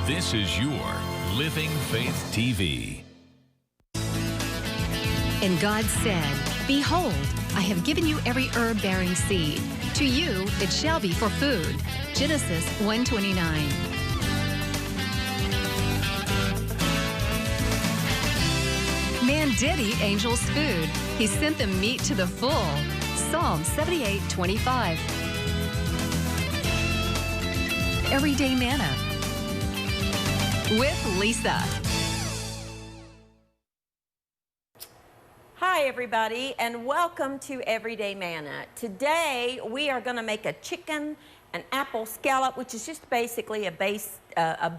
This is your Living Faith TV. And God said, "Behold, I have given you every herb-bearing seed. To you it shall be for food." Genesis 1:29. Man did eat angels' food. He sent them meat to the full. Psalm 78:25. Everyday Manna with Lisa. Hi everybody, and welcome to Everyday Manna. Today we are going to make a chicken and apple scallop, which is just basically a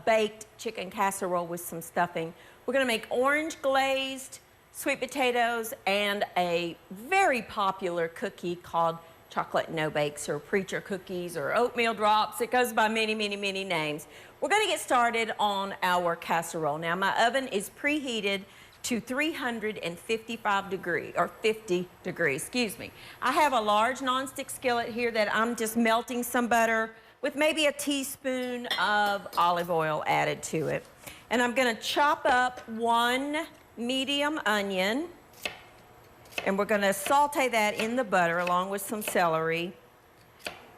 baked chicken casserole with some stuffing. We're going to make orange glazed sweet potatoes and a very popular cookie called chocolate no-bakes or preacher cookies or oatmeal drops. It goes by many, many, many names. We're going to get started on our casserole. Now my oven is preheated to 355 degrees, or 50 degrees, excuse me. I have a large nonstick skillet here that I'm just melting some butter with maybe a teaspoon of olive oil added to it. And I'm gonna chop up one medium onion, and we're gonna saute that in the butter along with some celery.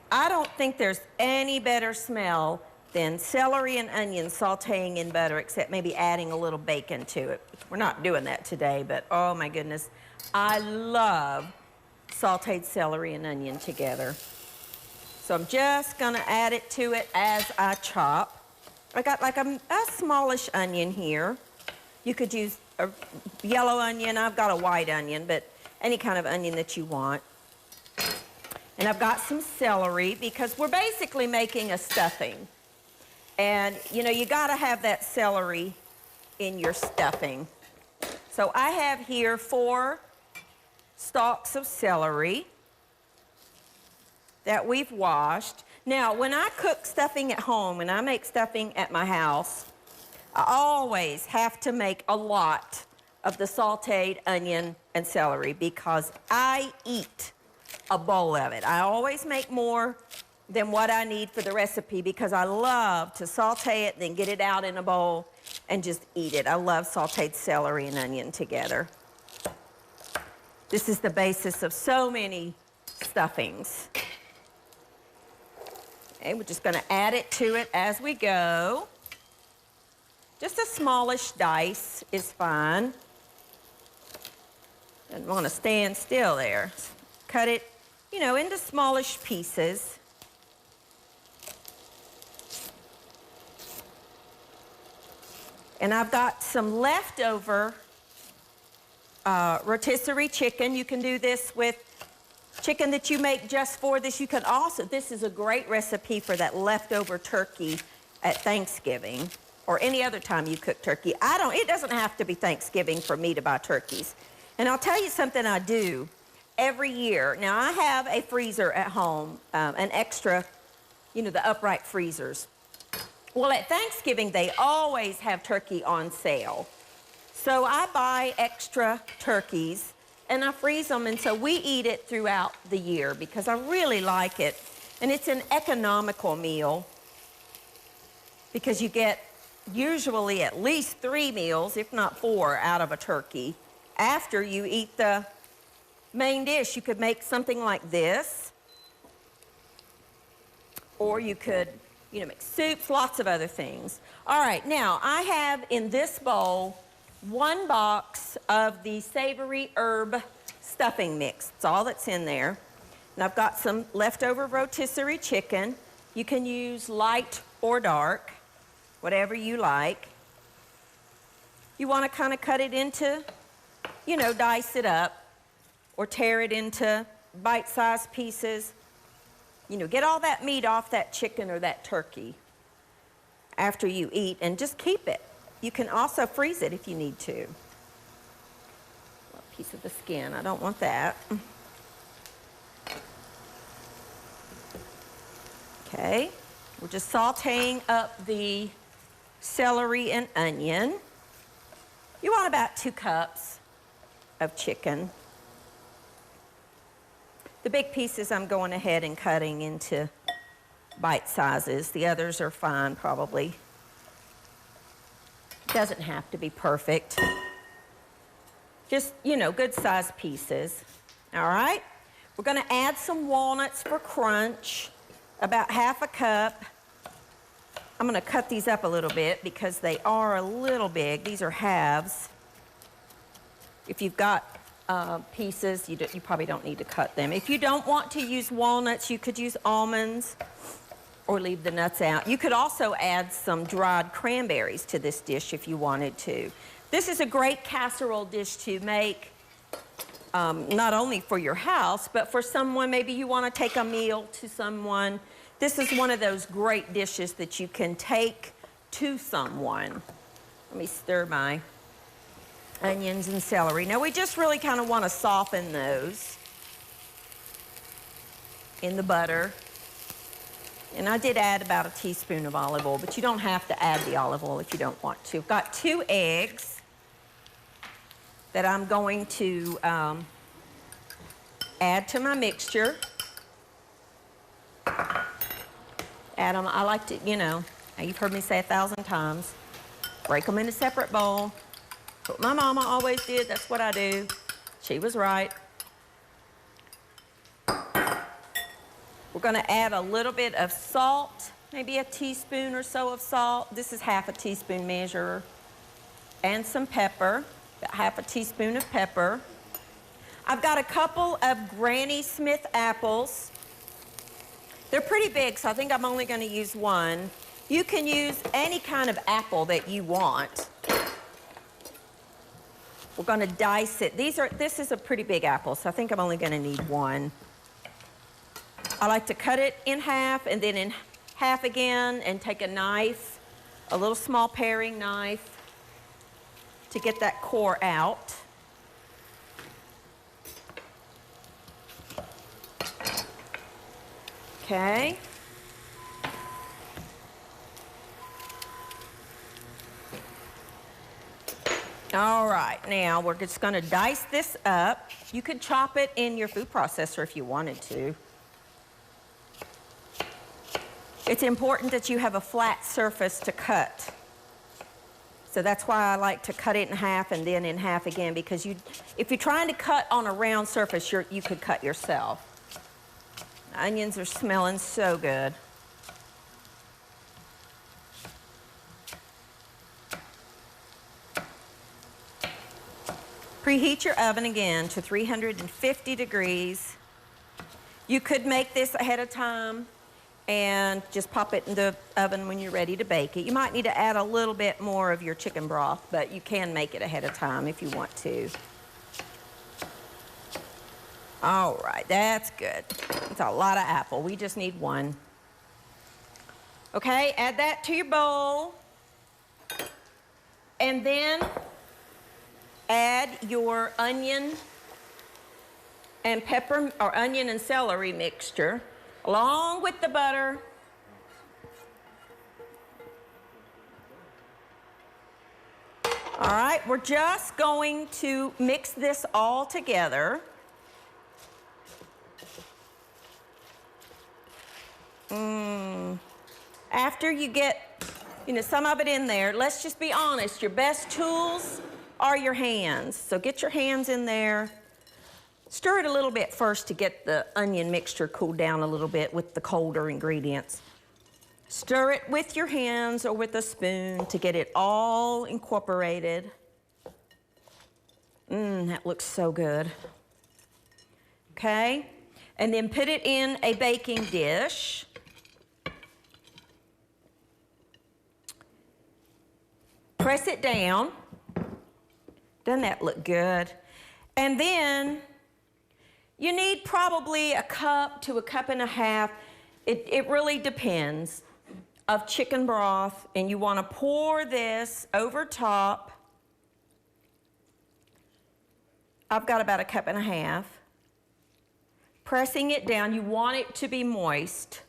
I don't think there's any better smell than celery and onion sauteing in butter, except maybe adding a little bacon to it. We're not doing that today, but oh my goodness, I love sauteed celery and onion together. So I'm just gonna add it to it as I chop. I got like a smallish onion here. You could use a yellow onion. I've got a white onion, but any kind of onion that you want. And I've got some celery because we're basically making a stuffing. And, you know, you gotta have that celery in your stuffing. So I have here 4 stalks of celery that we've washed. Now, when I cook stuffing at home, when I make stuffing at my house, I always have to make a lot of the sauteed onion and celery because I eat a bowl of it. I always make more than what I need for the recipe because I love to saute it, then get it out in a bowl and just eat it. I love sauteed celery and onion together. This is the basis of so many stuffings. Okay, we're just gonna add it to it as we go. Just a smallish dice is fine. Don't want to stand still there. Cut it, you know, into smallish pieces. And I've got some leftover rotisserie chicken. You can do this with chicken that you make just for this. You can also, this is a great recipe for that leftover turkey at Thanksgiving or any other time you cook turkey. It doesn't have to be Thanksgiving for me to buy turkeys. And I'll tell you something I do every year. Now I have a freezer at home, an extra, you know, the upright freezers. Well, at Thanksgiving, they always have turkey on sale. So I buy extra turkeys and I freeze them, and so we eat it throughout the year because I really like it. And it's an economical meal because you get usually at least 3 meals, if not 4, out of a turkey. After you eat the main dish, you could make something like this, or you could, you know, make soups, lots of other things. All right, now I have in this bowl 1 box of the savory herb stuffing mix. It's all that's in there. And I've got some leftover rotisserie chicken. You can use light or dark, whatever you like. You want to kind of cut it into, you know, dice it up or tear it into bite-sized pieces. You know, get all that meat off that chicken or that turkey after you eat and just keep it. You can also freeze it if you need to. A piece of the skin, I don't want that. Okay, we're just sauteing up the celery and onion. You want about 2 cups of chicken. The big pieces I'm going ahead and cutting into bite sizes. The others are fine, probably. Doesn't have to be perfect. Just, you know, good sized pieces. All right? We're gonna add some walnuts for crunch, about half a cup. I'm gonna cut these up a little bit because they are a little big. These are halves. If you've got pieces, you probably don't need to cut them. If you don't want to use walnuts, you could use almonds or leave the nuts out. You could also add some dried cranberries to this dish if you wanted to. This is a great casserole dish to make, not only for your house, but for someone, maybe you want to take a meal to someone. This is one of those great dishes that you can take to someone. Let me stir my onions and celery. Now we just really kind of want to soften those in the butter. And I did add about a teaspoon of olive oil, but you don't have to add the olive oil if you don't want to. I've got 2 eggs that I'm going to add to my mixture. Add them, I like to, you know, you've heard me say 1,000 times, break them in a separate bowl. What my mama always did, that's what I do. She was right. We're gonna add a little bit of salt, maybe a teaspoon or so of salt. This is half a teaspoon measure. And some pepper, about half a teaspoon of pepper. I've got a couple of Granny Smith apples. They're pretty big, so I think I'm only gonna use one. You can use any kind of apple that you want. We're gonna dice it. This is a pretty big apple, so I think I'm only gonna need one. I like to cut it in half and then in half again and take a knife, a little small paring knife to get that core out. Okay. All right, now we're just gonna dice this up. You could chop it in your food processor if you wanted to. It's important that you have a flat surface to cut. So that's why I like to cut it in half and then in half again, because if you're trying to cut on a round surface, you could cut yourself. The onions are smelling so good. Preheat your oven again to 350 degrees. You could make this ahead of time and just pop it in the oven when you're ready to bake it. You might need to add a little bit more of your chicken broth, but you can make it ahead of time if you want to. All right, that's good. It's a lot of apple. We just need one. Okay, add that to your bowl. And then add your onion and pepper, or onion and celery mixture, along with the butter. All right, we're just going to mix this all together. After you get, some of it in there, let's just be honest, your best tools are your hands. So get your hands in there. Stir it a little bit first to get the onion mixture cooled down a little bit with the colder ingredients. Stir it with your hands or with a spoon to get it all incorporated. That looks so good. Okay, and then put it in a baking dish. Press it down. Doesn't that look good? And then you need probably a cup to a cup and a half. It really depends, of chicken broth, and you want to pour this over top. I've got about a cup and a half. Pressing it down, you want it to be moist.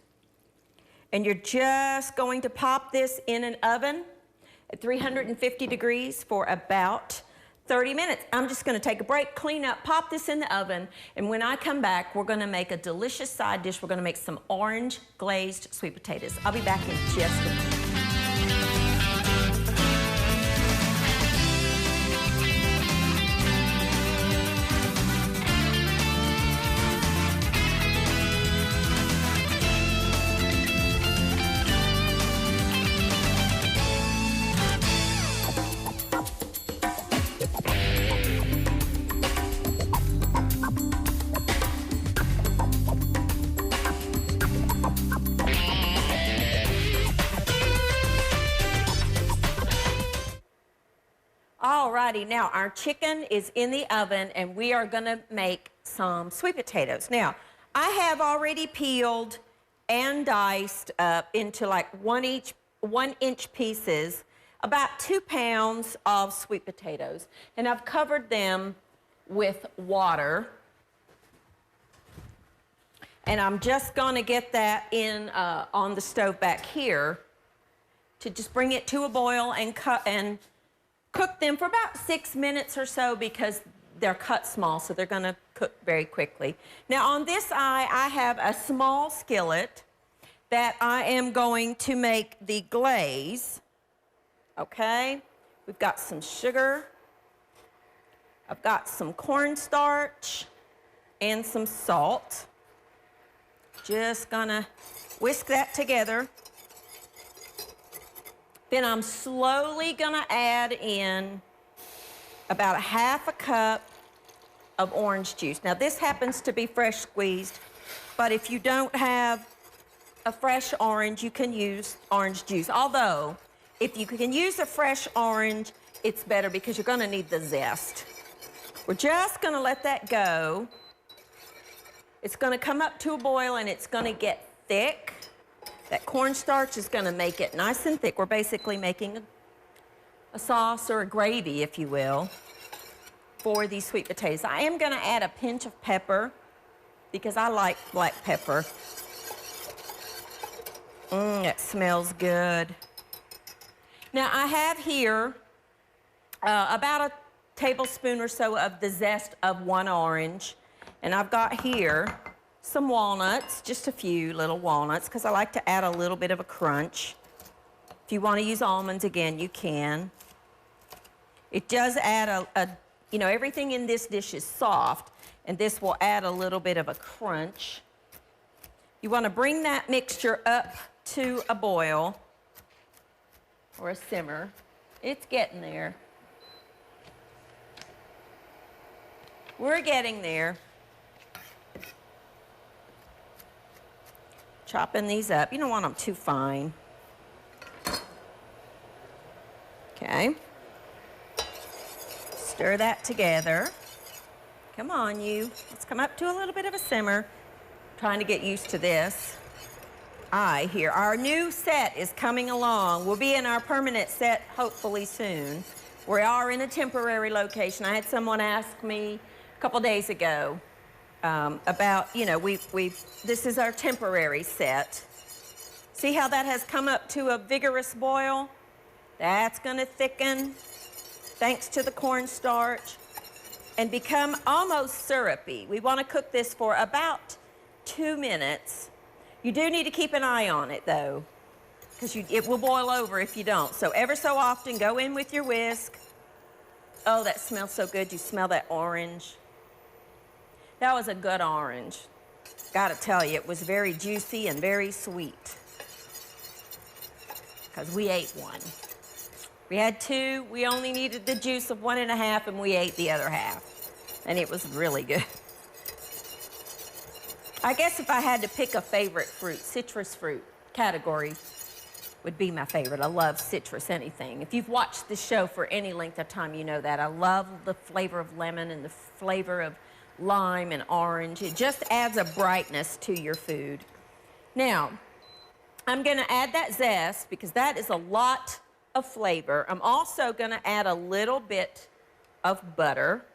And you're just going to pop this in an oven at 350 degrees for about 30 minutes. I'm just gonna take a break, clean up, pop this in the oven, and when I come back, we're gonna make a delicious side dish. We're gonna make some orange glazed sweet potatoes. I'll be back in just a minute. Alrighty, now our chicken is in the oven and we are gonna make some sweet potatoes. Now, I have already peeled and diced up into like 1-inch pieces, about 2 pounds of sweet potatoes. And I've covered them with water. And I'm just gonna get that in on the stove back here to just bring it to a boil and cook them for about 6 minutes or so because they're cut small, so they're gonna cook very quickly. Now on this I have a small skillet that I am going to make the glaze, okay? We've got some sugar, I've got some cornstarch and some salt. Just gonna whisk that together. Then I'm slowly gonna add in about 1/2 cup of orange juice. Now this happens to be fresh squeezed, but if you don't have a fresh orange, you can use orange juice. Although, if you can use a fresh orange, it's better because you're gonna need the zest. We're just gonna let that go. It's gonna come up to a boil and it's gonna get thick. That cornstarch is gonna make it nice and thick. We're basically making a sauce or a gravy, if you will, for these sweet potatoes. I am gonna add a pinch of pepper because I like black pepper. It smells good. Now I have here about a tablespoon or so of the zest of 1 orange. And I've got here some walnuts, just a few little walnuts, because I like to add a little bit of a crunch. If you want to use almonds again, you can. It does add you know, everything in this dish is soft, and this will add a little bit of a crunch. You want to bring that mixture up to a boil or a simmer. It's getting there. We're getting there. Chopping these up. You don't want them too fine. Okay. Stir that together. Come on, you. Let's come up to a little bit of a simmer. Trying to get used to this. Here. Our new set is coming along. We'll be in our permanent set hopefully soon. We are in a temporary location. I had someone ask me a couple days ago about, you know, this is our temporary set. See how that has come up to a vigorous boil? That's gonna thicken thanks to the cornstarch and become almost syrupy. We wanna cook this for about 2 minutes. You do need to keep an eye on it though, because it will boil over if you don't. So ever so often, go in with your whisk. Oh, that smells so good. You smell that orange. That was a good orange. Gotta tell you, it was very juicy and very sweet. Because we ate one. We had 2, we only needed the juice of 1 1/2, and we ate the other half. And it was really good. I guess if I had to pick a favorite fruit, citrus fruit category would be my favorite. I love citrus, anything. If you've watched the show for any length of time, you know that. I love the flavor of lemon and the flavor of lime and orange. It just adds a brightness to your food. Now, I'm gonna add that zest because that is a lot of flavor. I'm also gonna add a little bit of butter.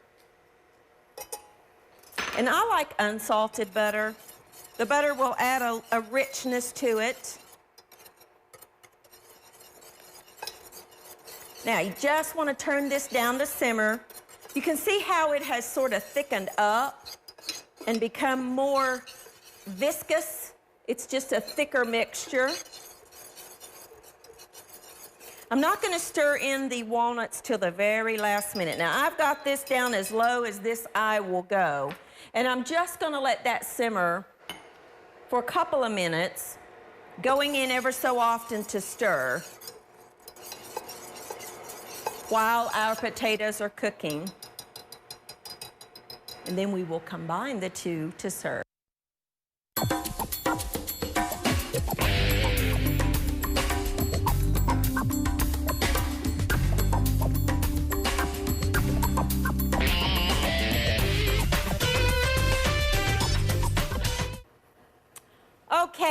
And I like unsalted butter. The butter will add a richness to it. Now, you just want to turn this down to simmer. You can see how it has sort of thickened up and become more viscous. It's just a thicker mixture. I'm not going to stir in the walnuts till the very last minute. Now, I've got this down as low as this eye will go. And I'm just going to let that simmer for a couple of minutes, going in ever so often to stir while our potatoes are cooking. And then we will combine the two to serve.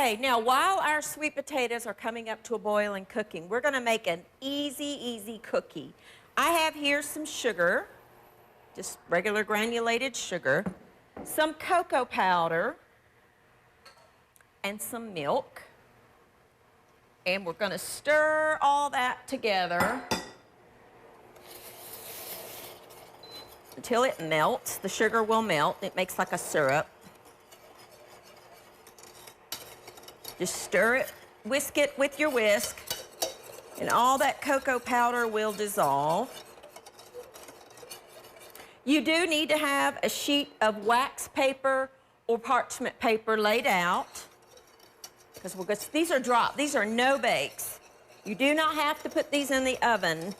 Okay, now while our sweet potatoes are coming up to a boil and cooking, we're gonna make an easy cookie. I have here some sugar, just regular granulated sugar, some cocoa powder, and some milk. And we're gonna stir all that together until it melts. The sugar will melt. It makes like a syrup. Just stir it, whisk it with your whisk, and all that cocoa powder will dissolve. You do need to have a sheet of wax paper or parchment paper laid out, because these are dropped. These are no bakes. You do not have to put these in the oven.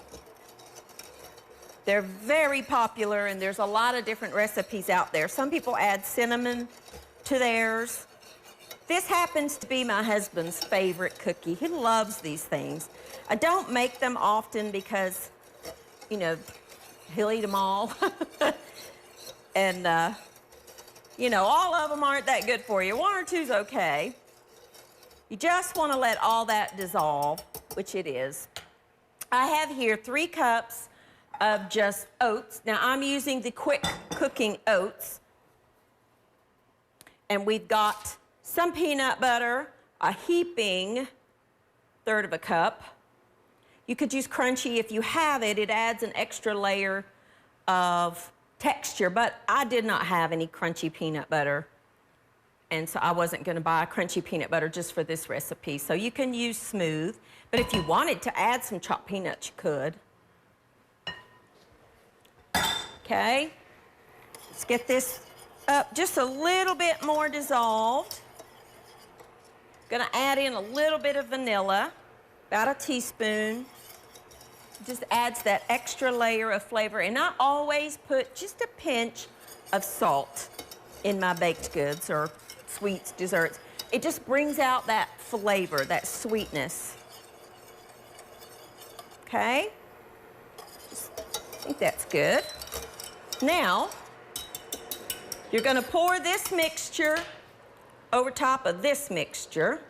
They're very popular, and there's a lot of different recipes out there. Some people add cinnamon to theirs. This happens to be my husband's favorite cookie. He loves these things. I don't make them often because, you know, he'll eat them all. And, you know, all of them aren't that good for you. One or two's okay. You just want to let all that dissolve, which it is. I have here 3 cups of just oats. Now, I'm using the quick cooking oats. And we've got some peanut butter, a heaping 1/3 of a cup. You could use crunchy if you have it. It adds an extra layer of texture, but I did not have any crunchy peanut butter. And so I wasn't going to buy crunchy peanut butter just for this recipe. So you can use smooth, but if you wanted to add some chopped peanuts, you could. Okay, let's get this up just a little bit more dissolved. Gonna add in a little bit of vanilla, about a teaspoon. Just adds that extra layer of flavor. And I always put just a pinch of salt in my baked goods or sweets, desserts. It just brings out that flavor, that sweetness. Okay, I think that's good. Now, you're gonna pour this mixture over top of this mixture,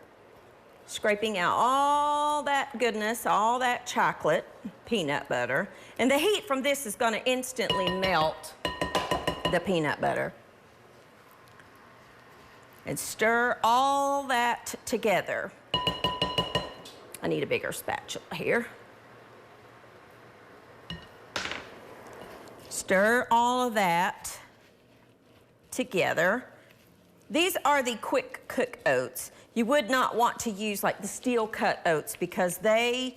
scraping out all that goodness, all that chocolate, peanut butter. And the heat from this is gonna instantly melt the peanut butter. And stir all that together. I need a bigger spatula here. Stir all of that together. These are the quick cook oats. You would not want to use like the steel cut oats because they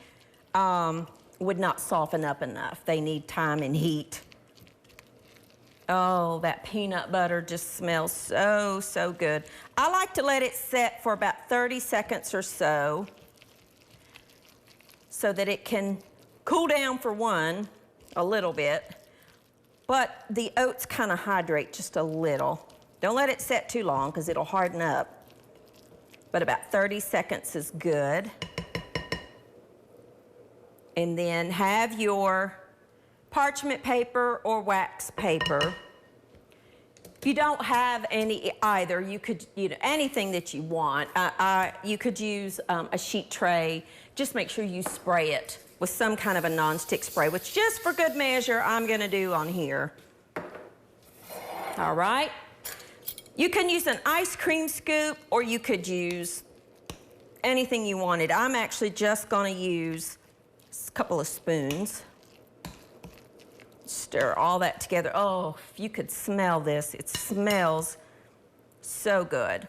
would not soften up enough. They need time and heat. Oh, that peanut butter just smells so good. I like to let it set for about 30 seconds or so that it can cool down for one, a little bit, but the oats kind of hydrate just a little. Don't let it set too long because it'll harden up, but about 30 seconds is good. And then have your parchment paper or wax paper. If you don't have any either, you could, anything that you want. You could use a sheet tray. Just make sure you spray it with some kind of a nonstick spray, which just for good measure, I'm gonna do on here. All right. You can use an ice cream scoop or you could use anything you wanted. I'm actually just gonna use a couple of spoons. Stir all that together. Oh, if you could smell this, it smells so good.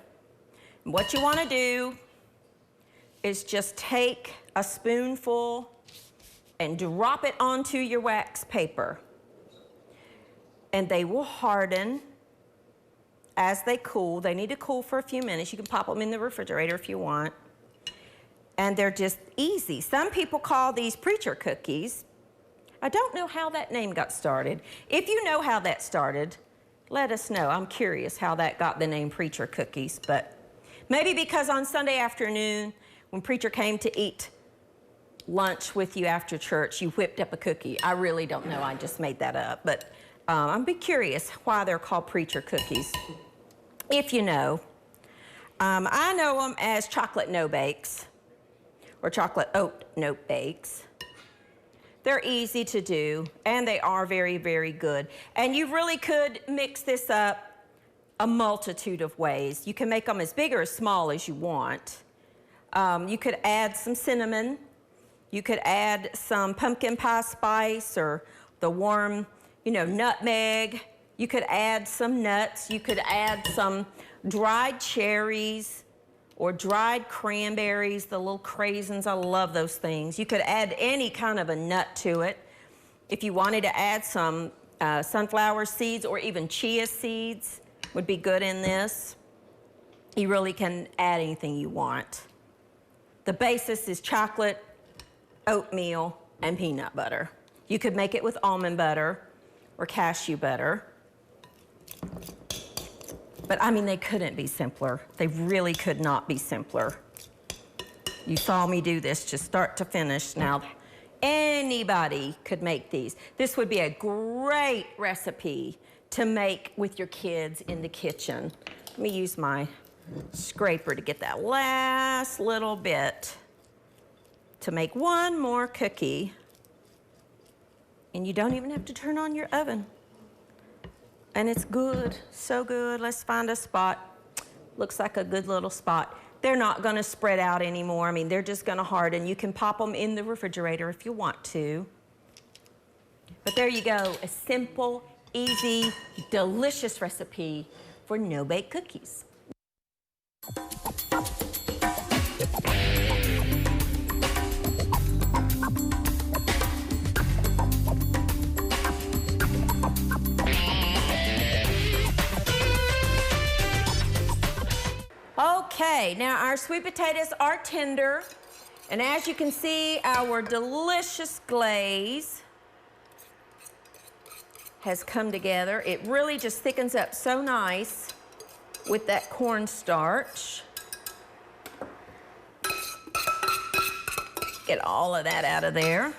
And what you want to do is just take a spoonful and drop it onto your wax paper. And they will harden as they cool. They need to cool for a few minutes. You can pop them in the refrigerator if you want. And they're just easy. Some people call these preacher cookies. I don't know how that name got started. If you know how that started, let us know. I'm curious how that got the name preacher cookies, but maybe because on Sunday afternoon, when preacher came to eat lunch with you after church, you whipped up a cookie. I really don't know. I just made that up, but I'm be curious why they're called preacher cookies, if you know. I know them as chocolate no-bakes or chocolate oat no-bakes. They're easy to do, and they are very, very good. And you really could mix this up a multitude of ways. You can make them as big or as small as you want. You could add some cinnamon. You could add some pumpkin pie spice or the warm, nutmeg. You could add some nuts. You could add some dried cherries or dried cranberries, the little craisins. I love those things. You could add any kind of a nut to it. If you wanted to add some sunflower seeds or even chia seeds would be good in this. You really can add anything you want. The basis is chocolate, oatmeal, and peanut butter. You could make it with almond butter or cashew butter. But I mean, they couldn't be simpler. They really could not be simpler. You saw me do this just start to finish. Now, anybody could make these. This would be a great recipe to make with your kids in the kitchen. Let me use my scraper to get that last little bit to make one more cookie. And you don't even have to turn on your oven. And it's good, so good. Let's find a spot. Looks like a good little spot. They're not gonna spread out anymore. I mean, they're just gonna harden. You can pop them in the refrigerator if you want to. But there you go, a simple, easy, delicious recipe for no-bake cookies. Okay, now our sweet potatoes are tender, and as you can see, our delicious glaze has come together. It really just thickens up so nice with that cornstarch. Get all of that out of there.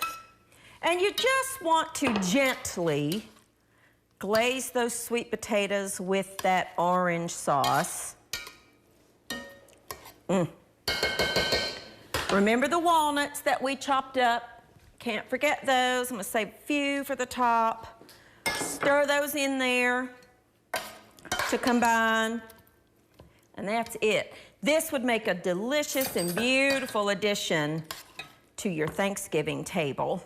And you just want to gently glaze those sweet potatoes with that orange sauce. Remember the walnuts that we chopped up? Can't forget those. I'm gonna save a few for the top. Stir those in there to combine, and that's it. This would make a delicious and beautiful addition to your Thanksgiving table,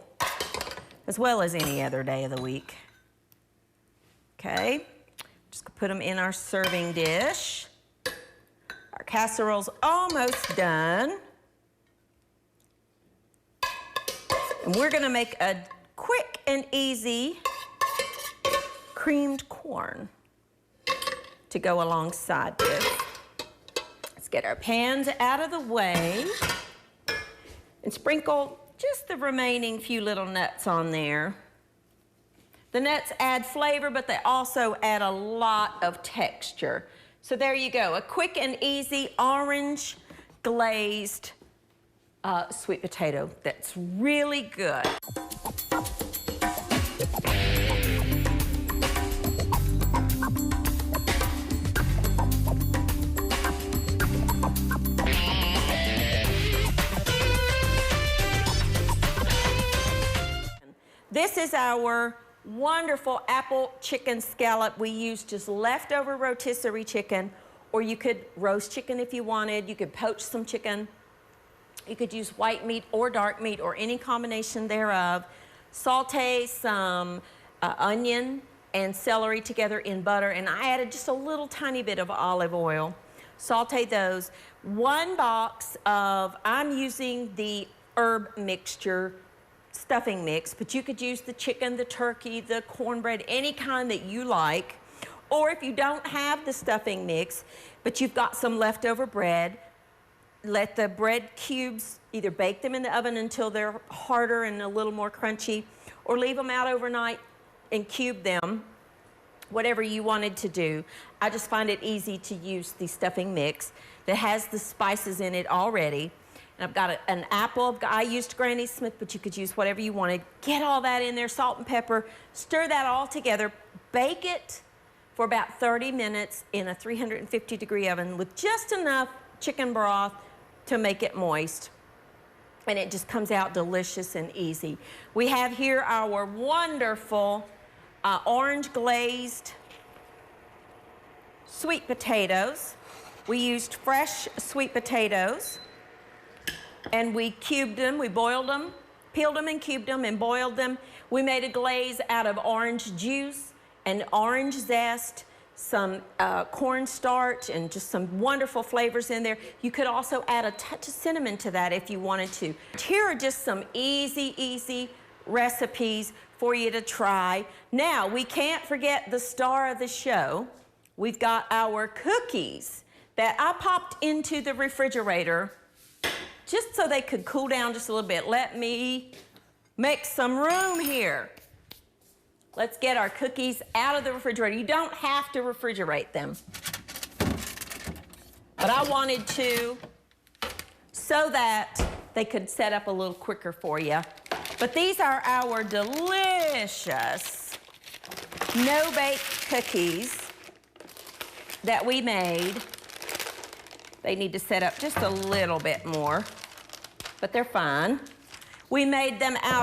as well as any other day of the week. Okay, just gonna put them in our serving dish. Our casserole's almost done. And we're gonna make a quick and easy creamed corn to go alongside this. Let's get our pans out of the way and sprinkle just the remaining few little nuts on there. The nuts add flavor, but they also add a lot of texture. So there you go, a quick and easy orange glazed sweet potato that's really good. This is our wonderful apple chicken scallop. We used just leftover rotisserie chicken, or you could roast chicken if you wanted. You could poach some chicken. You could use white meat or dark meat or any combination thereof. Saute some onion and celery together in butter, and I added just a little tiny bit of olive oil. Saute those. One box of, I'm using the herb mixture stuffing mix, but you could use the chicken, the turkey, the cornbread, any kind that you like. Or if you don't have the stuffing mix, but you've got some leftover bread, let the bread cubes, either bake them in the oven until they're harder and a little more crunchy, or leave them out overnight and cube them, whatever you wanted to do. I just find it easy to use the stuffing mix that has the spices in it already. And I've got an apple. I used Granny Smith, but you could use whatever you wanted. Get all that in there, salt and pepper. Stir that all together. Bake it for about 30 minutes in a 350-degree oven with just enough chicken broth to make it moist. And it just comes out delicious and easy. We have here our wonderful orange glazed sweet potatoes. We used fresh sweet potatoes, and we cubed them, we boiled them, peeled them and cubed them and boiled them. We made a glaze out of orange juice and orange zest, some cornstarch, and just some wonderful flavors in there. You could also add a touch of cinnamon to that if you wanted to. Here are just some easy recipes for you to try. Now, we can't forget the star of the show. We've got our cookies that I popped into the refrigerator just so they could cool down just a little bit. Let me make some room here. Let's get our cookies out of the refrigerator. You don't have to refrigerate them, but I wanted to so that they could set up a little quicker for you. But these are our delicious no-bake cookies that we made. They need to set up just a little bit more, but they're fine. We made them out